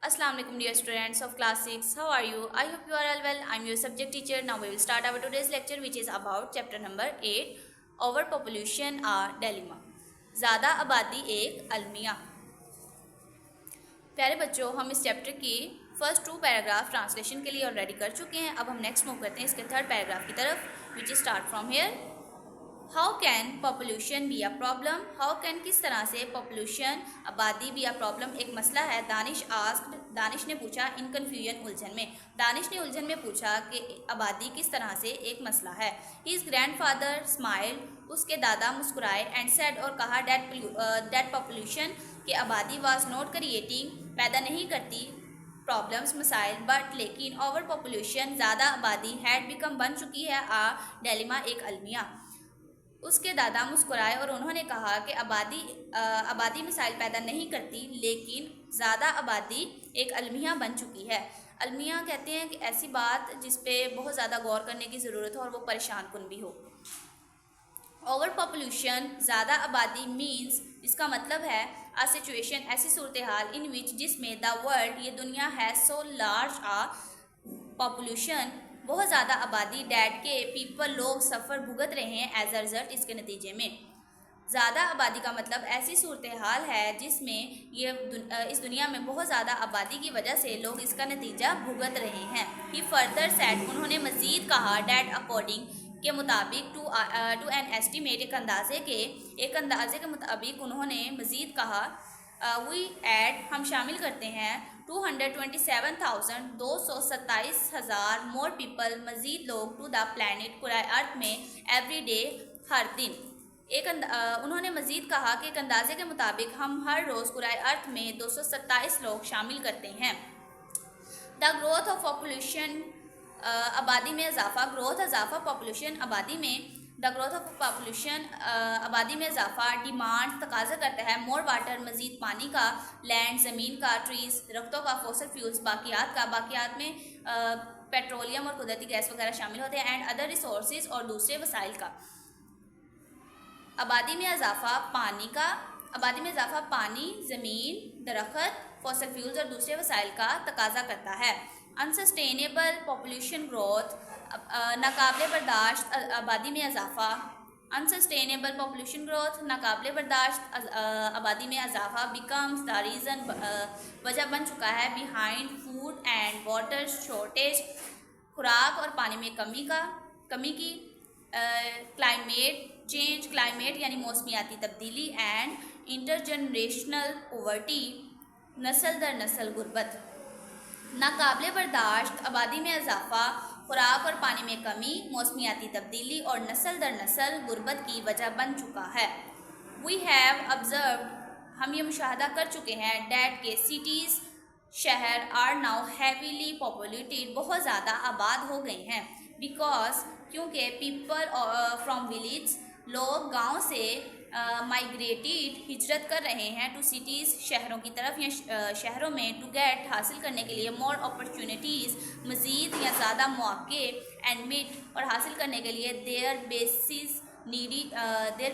Assalamu alaikum dear students of class 6. How are you? I hope you are all well. I am your subject teacher. Now we will start our today's lecture which is about chapter number 8 Overpopulation a dilemma. ज़्यादा आबादी एक अलमिया। प्यारे बच्चों, हम इस chapter की first 2 paragraph translation के लिए ऑलरेडी कर चुके हैं। अब हम नेक्स्ट मूव करते हैं इसके थर्ड पैराग्राफ की तरफ which is start from here. How can population be a problem. How can किस तरह से पॉपुलेशन आबादी बी अ प्रॉब्लम एक मसला है। दानिश ने पूछा इन कन्फ्यूजन उलझन में। दानिश ने उलझन में पूछा कि आबादी किस तरह से एक मसला है। हिज ग्रैंडफादर स्माइल, उसके दादा मुस्कुराए एंड सेड और कहा दैट पॉपुलेशन कि आबादी वाज नॉट क्रिएटिंग पैदा नहीं करती प्रॉब्लम्स मसाइल बट लेकिन ओवर पॉपुलेशन ज़्यादा आबादी हैड बिकम बन चुकी है आ डिलेमा एक अलमिया। उसके दादा मुस्कुराए और उन्होंने कहा कि आबादी मिसाइल पैदा नहीं करती लेकिन ज़्यादा आबादी एक अलमिया बन चुकी है। अलमिया कहते हैं कि ऐसी बात जिस पे बहुत ज़्यादा गौर करने की ज़रूरत हो और वो परेशान कुन भी हो। ओवर पॉपुलेशन ज़्यादा आबादी मीन्स इसका मतलब है अ सिचुएशन ऐसी सूरत हाल इन विच जिसमें द वर्ल्ड ये दुनिया है सो लार्ज आ पॉपुलेशन बहुत ज़्यादा आबादी डैट के पीपल लोग सफ़र भुगत रहे हैं एज अ रिज़ल्ट इसके नतीजे में। ज़्यादा आबादी का मतलब ऐसी सूरत हाल है जिसमें इस दुनिया में बहुत ज़्यादा आबादी की वजह से लोग इसका नतीजा भुगत रहे हैं। ही फर्दर सेड उन्होंने मज़ीद कहा डैट अकॉर्डिंग के मुताबिक टू एन एस्टीमेट एक अंदाजे के मुताबिक उन्होंने मज़ीद कहा वी एड हम शामिल करते हैं 227,000 मोर पीपल मज़ीद लोग टू द प्लैनेट कुराए अर्थ में एवरी डे हर दिन। उन्होंने मज़ीद कहा कि एक अंदाजे के मुताबिक हम हर रोज़ कुराए अर्थ में 227 लोग शामिल करते हैं। द ग्रोथ ऑफ पॉपुलेशन आबादी में इजाफा पॉपुलेशन आबादी में द ग्रोथ ऑफ पॉपुलेशन आबादी में इजाफा डिमांड तकाजा करता है मोर वाटर मज़ीद पानी का, लैंड ज़मीन का, ट्रीज़ दरख्तों का, फॉसल फ्यूल्स बाकियात में पेट्रोलियम और कुदरती गैस वगैरह शामिल होते हैं एंड अदर रिसोर्सेज और दूसरे वसाइल का। आबादी में इजाफा पानी, ज़मीन, दरख्त, फॉसल फ्यूल्स और दूसरे वसाइल का तकाजा करता है। अनसस्टेनेबल पॉपुलेशन ग्रोथ नाकाबिले बर्दाश्त आबादी में इजाफा। अनसस्टेनेबल पॉपुलेशन ग्रोथ नाकाबिले बर्दाश्त आबादी में इजाफा बिकम्स द रीज़न वजह बन चुका है behind food and water shortage खुराक और पानी में कमी की क्लाइमेट यानी मौसमियाती तब्दीली एंड इंटरजनरेशनल पॉवर्टी नस्ल दर नस्ल गुर्बत। नाकाबिले बर्दाश्त आबादी में इजाफा खुराक और पानी में कमी, मौसमियाती तब्दीली और नस्ल दर नस्ल गुर्बत की वजह बन चुका है। वी हैव ऑब्जर्व्ड हम ये मुशाहदा कर चुके हैं डैट के सिटीज़ शहर आर नाउ हैवीली पॉपुलेटेड बहुत ज़्यादा आबाद हो गए हैं बिकॉज क्योंकि पीपल फ्रॉम विलेज लोग गांव से माइग्रेटेड हिजरत कर रहे हैं टू सिटीज़ शहरों की तरफ या शहरों में टू गेट हासिल करने के लिए मोर अपॉर्चुनिटीज़ मज़ीद या ज़्यादा मौके एंड मीट और हासिल करने के लिए देयर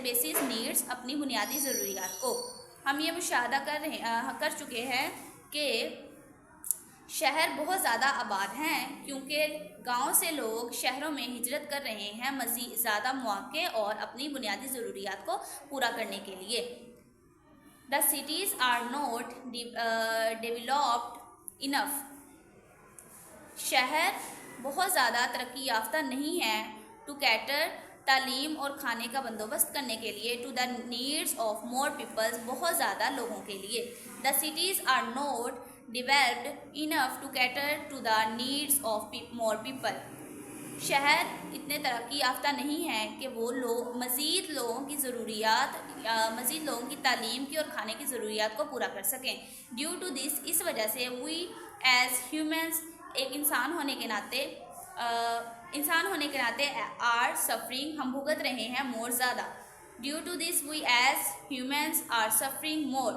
बेसिस नीड्स अपनी बुनियादी ज़रूरियात को। हम ये मुशाहदा कर चुके हैं कि शहर बहुत ज़्यादा आबाद हैं क्योंकि गांव से लोग शहरों में हिजरत कर रहे हैं मज़ीद ज़्यादा मौके और अपनी बुनियादी ज़रूरियात को पूरा करने के लिए। The cities are not developed enough शहर बहुत ज़्यादा तरक्की याफ्ता नहीं है टू कैटर तालीम और खाने का बंदोबस्त करने के लिए to the needs of more peoples बहुत ज़्यादा लोगों के लिए। The cities are not developed enough to cater to the needs of more people शहर इतने तरक्की याफ्ता नहीं है कि वो लोग मज़ीद लोगों की तालीम की और खाने की ज़रूरियात को पूरा कर सकें। ड्यू टू दिस इस वजह से वी एज ह्यूमन्स एक इंसान होने के नाते आर सफरिंग हम भुगत रहे हैं मोर ज़्यादा। Due to this we as humans are suffering more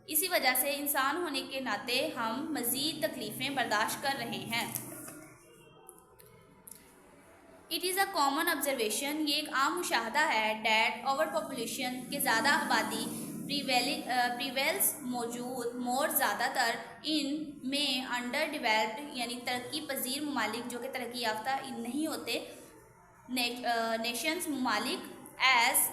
इसी वजह से इंसान होने के नाते हम मज़ीद तकलीफ़ें बर्दाश्त कर रहे हैं। It is a common observation ये एक आम मुशाहदा है डैट ओवर पॉपुलेशन के ज़्यादा आबादी प्रिवेल्स मौजूद मोर ज़्यादातर इन में अंडर डेवलप्ड यानी तरक्की पजीर ममालिक जो कि तरक्की याफ्ता नहीं होते नेशंस ममालिक एज़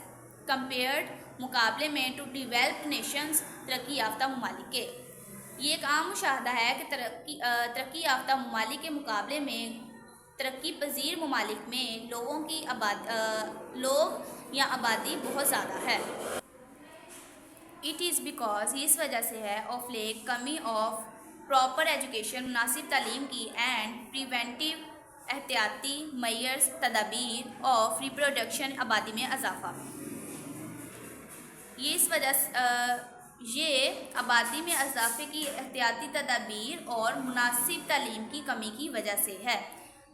कंपेयर्ड मुकाबले में टू डेवलप्ड नेशंस तरक्की याफ्ता ममालिक के। ये एक आम मुशाहदा है कि तरक्की याफ्ता ममालिक के मुकाबले में तरक्की पजीर ममालिक में लोग या आबादी बहुत ज़्यादा है। इट इज़ बिकॉज इस वजह से है ऑफ लेक कमी ऑफ प्रॉपर एजुकेशन मुनासिब तालीम की एंड प्रिवेंटिव एहतियाती मैयर्स तदाबीर ऑफ रिप्रोडक्शन आबादी में इजाफा। ये इस वजह ये आबादी में इजाफे की एहतियाती तदाबीर और मुनासिब तालीम की कमी की वजह से है।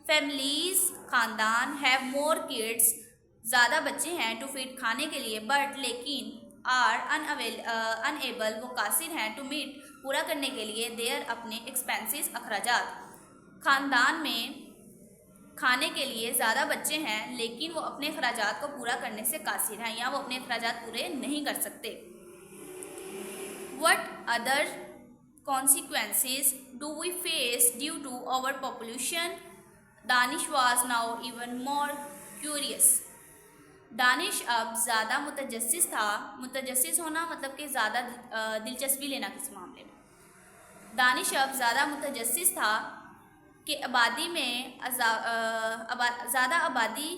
फैमिलीज़ ख़ानदान हैव मोर किड्स ज़्यादा बच्चे हैं टू फीड खाने के लिए बट लेकिन आर अनएबल वो कासिर हैं टू मीट पूरा करने के लिए देयर अपने एक्सपेंसेस अखराजात। ख़ानदान में खाने के लिए ज़्यादा बच्चे हैं लेकिन वो अपने अखराजात को पूरा करने से कासिर हैं या वो अपने अखराजात पूरे नहीं कर सकते। What other consequences do we face due to our population? Danish was now even more curious. Danish अब ज़्यादा मुतजस्सिस था। मुतजस्सिस होना मतलब कि ज़्यादा दिलचस्पी लेना किसी मामले में। दानिश अब ज़्यादा मुतजस्सिस था कि आबादी में ज़्यादा आबादी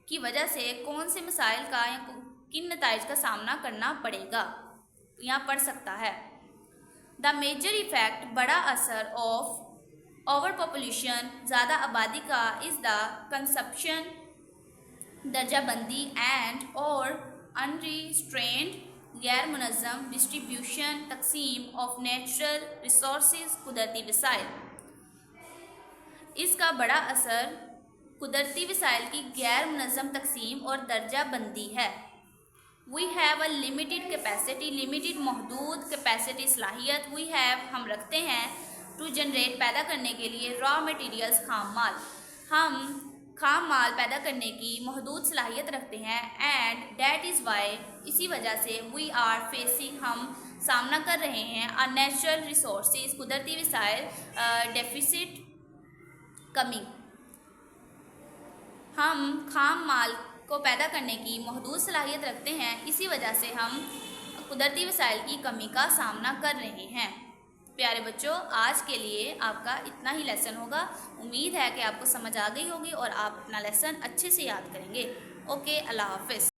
की वजह से कौन से मसाइल का या किन नताइज का सामना करना पड़ेगा या पड़ सकता है। द मेजर इफ़ेक्ट बड़ा असर ऑफ ओवर पॉपुलेशन ज़्यादा आबादी का इज़ द कंसप्शन दर्जाबंदी एंड और अनरिस्ट्रेंड गैर मुनज़्ज़म डिस्ट्रीब्यूशन तकसीम ऑफ नेचुरल रिसोर्सेज कुदरती वसाइल। इसका बड़ा असर कुदरती वसाइल की गैर मुनज़्ज़म तकसीम और दर्जाबंदी है। We have a limited capacity limited महदूद कैपेसिटी सलाहियत वी हैव हम रखते हैं टू जनरेट पैदा करने के लिए रॉ मटेरियल्स खाम माल हम खाम माल पैदा करने की महदूद सलाहियत रखते हैं एंड डैट इज़ वाई इसी वजह से वी आर फेसिंग हम सामना कर रहे हैं अ नेचुरल रिसोर्सेज कुदरती वसाइल डेफिसिट कमी। हम खाम माल को पैदा करने की महदूद सलाहियत रखते हैं इसी वजह से हम कुदरती वसाइल की कमी का सामना कर रहे हैं। प्यारे बच्चों, आज के लिए आपका इतना ही लेसन होगा। उम्मीद है कि आपको समझ आ गई होगी और आप अपना लेसन अच्छे से याद करेंगे। ओके, अल्लाह हाफ़िज़।